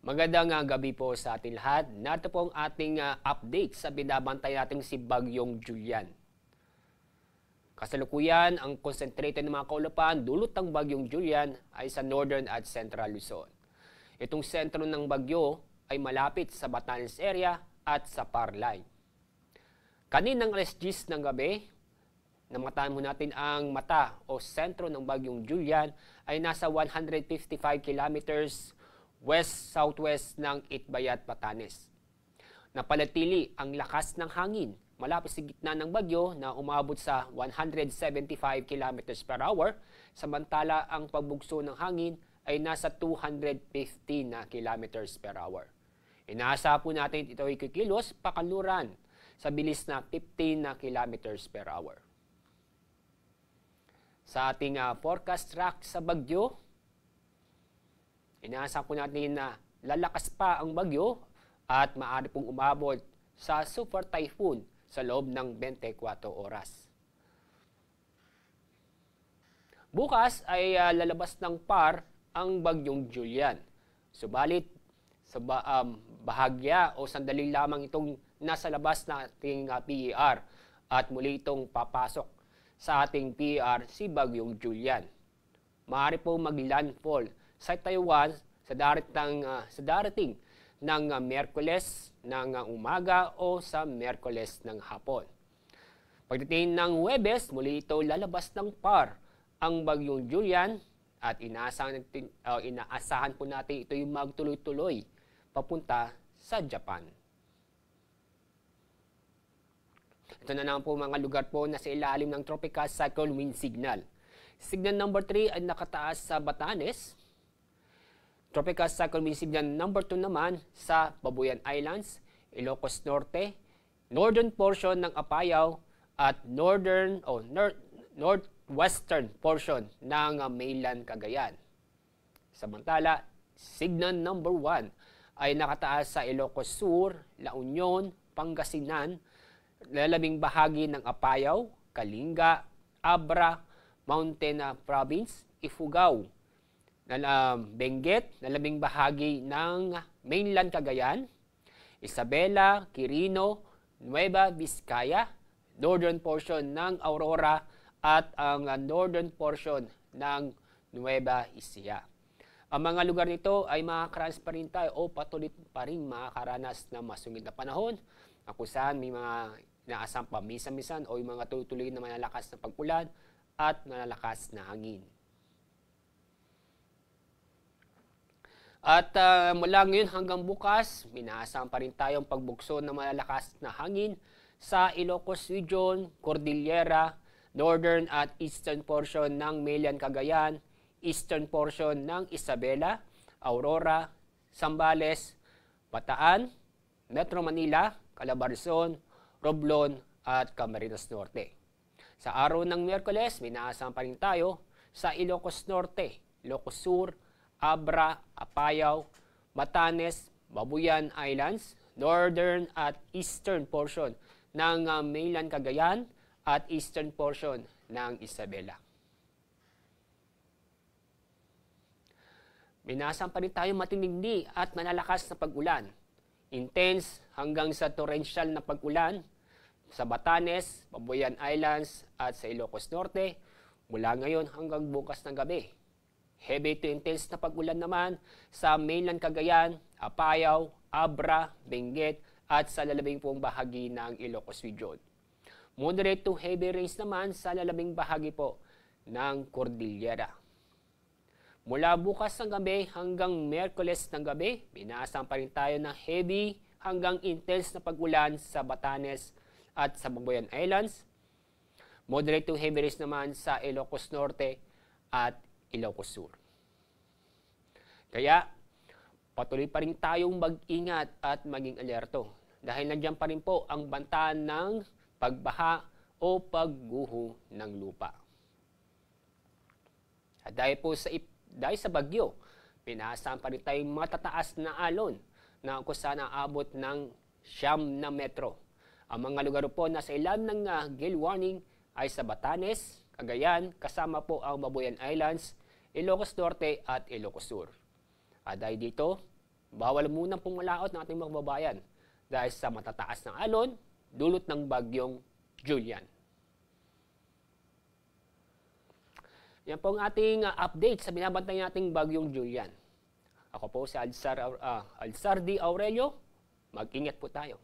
Magandang gabi po sa ating lahat. Narito po ang ating update sa binabantay nating si Bagyong Julian. Kasalukuyan, ang concentrated ng mga kaulapan dulot ng Bagyong Julian ay sa Northern at Central Luzon. Itong sentro ng bagyo ay malapit sa Batanes area at sa Parlay. Kaninang alas 10 ng gabi, namatahan mo natin ang mata o sentro ng Bagyong Julian ay nasa 155 kilometers west-southwest ng Itbayat, Batanes. Napanatili ang lakas ng hangin malapit sa gitna ng bagyo na umabot sa 175 km per hour, samantala ang pagbugso ng hangin ay nasa 250 na km per hour. Inaasa po natin ito ay kikilos pakanluran sa bilis na 15 na km per hour. Sa ating forecast track sa bagyo, inaasahan po natin na lalakas pa ang bagyo at maaari pong umabot sa super typhoon sa loob ng 24 oras. Bukas ay lalabas ng PAR ang Bagyong Julian. Subalit, sa bahagya o sandali lamang itong nasa labas na ating PER at muli itong papasok sa ating PER si Bagyong Julian. Maaari po mag-landfall sa Taiwan sa darating ng Miyerkules ng umaga o sa Miyerkules ng hapon. Pagdating ng Huwebes, muli ito lalabas ng PAR ang Bagyong Julian at inaasahan po natin ito yung magtuloy-tuloy papunta sa Japan. Ito na naman po mga lugar po na sa ilalim ng Tropical Cyclone Wind Signal. Signal number 3 ay nakataas sa Batanes. Tropical Cyclone Wind Signal number 2 naman sa Babuyan Islands, Ilocos Norte, northern portion ng Apayao at northwestern portion ng mainland Cagayan. Samantala, signal number 1 ay nakataas sa Ilocos Sur, La Union, Pangasinan, lalabing bahagi ng Apayao, Kalinga, Abra, Mountain Province, Ifugao, Benguet, lalabing bahagi ng mainland Cagayan, Isabela, Quirino, Nueva Vizcaya, northern portion ng Aurora at ang northern portion ng Nueva Ecija. Ang mga lugar nito ay makakaranas pa rin tayo o patuloy pa rin makakaranas ng masungit na panahon na kung saan may mga inaasang pamisa-misan o yung mga tuloy na malalakas na pag-ulan at malalakas na hangin. At mula ngayon hanggang bukas, minaasahan pa rin tayong pagbukso ng malalakas na hangin sa Ilocos Region, Cordillera, northern at eastern portion ng mainland Cagayan, eastern portion ng Isabela, Aurora, Zambales, Bataan, Metro Manila, Calabarzon, Romblon at Camarines Norte. Sa araw ng Miyerkules, minaasahan pa rin tayo sa Ilocos Norte, Ilocos Sur, Abra, Apayao, Batanes, Babuyan Islands, northern at eastern portion ng mainland Cagayan at eastern portion ng Isabela. Minaasahan pa rin tayo matindi at malalakas na pag-ulan. Intense hanggang sa torrential na pag-ulan sa Batanes, Babuyan Islands at sa Ilocos Norte mula ngayon hanggang bukas ng gabi. Heavy to intense na pag-ulan naman sa mainland Cagayan, Apayao, Abra, Benguet at sa lalabing pong bahagi ng Ilocos Region. Moderate to heavy rains naman sa lalabing bahagi po ng Cordillera. Mula bukas ng gabi hanggang Miyerkules ng gabi, binaasahan pa rin tayo ng heavy hanggang intense na pag-ulan sa Batanes at sa Babuyan Islands. Moderate to heavy rains naman sa Ilocos Norte at Ilocos Sur. Kaya, patuloy pa rin tayong mag-ingat at maging alerto dahil nandiyan pa rin po ang banta ng pagbaha o pagguho ng lupa. At dahil sa bagyo, pinaasahan pa rin tayong matataas na alon na kung saan aabot ng 9 na metro. Ang mga lugar po na sa ilam ng gale warning ay sa Batanes, Cagayan, kasama po ang Babuyan Islands, Ilocos Norte at Ilocos Sur. At dahil dito, bawal munang pumalaot ng ating mga kababayan dahil sa matataas ng alon dulot ng bagyong Julian. Yan po ang ating update sa binabantay nating bagyong Julian. Ako po si Alzar D. Aurelio. Mag-ingat po tayo.